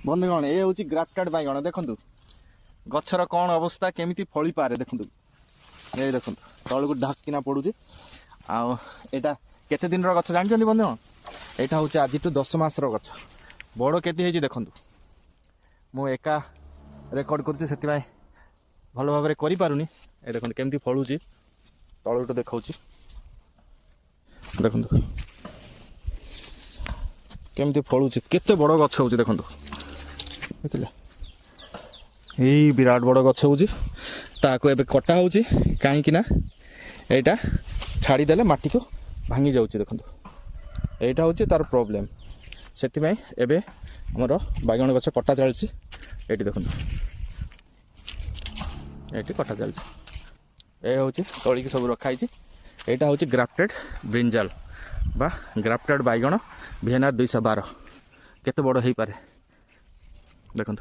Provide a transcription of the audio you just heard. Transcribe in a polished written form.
बंधुगण ये हूँ ग्राफ्टेड बैगण देखु गचर कौन अवस्था केमी फली पारे देखु ये देखो तल को ढाकिना पड़ू आटा केते दिन गच जानते बंधुगण यहाँ हूँ आज 10 मास गच बड़ के देखु मु एका रेकर्ड कर भल भाव करूनी ये देखो केमती फलू तल तो देखा देखु केमती फलू केते बड़ गछ हो देखु देखिले यही विराट बड़ गछ हो ताको एबे कटा हो कहीं यहाँ छाड़देले माटी को भांगी जाऊँ देखु यहाँ हूँ तार प्रोब्लेम से एबे हमर बैगण गछ कटा चलती ये देखु ये कटा चलती ये हूँ तलिक सब रखाई यहाँ हूँ ग्राफ्टेड ब्रिंजाल बा ग्राफ्टेड बैगण VNR 212 केते बड़ हो पारे देखो।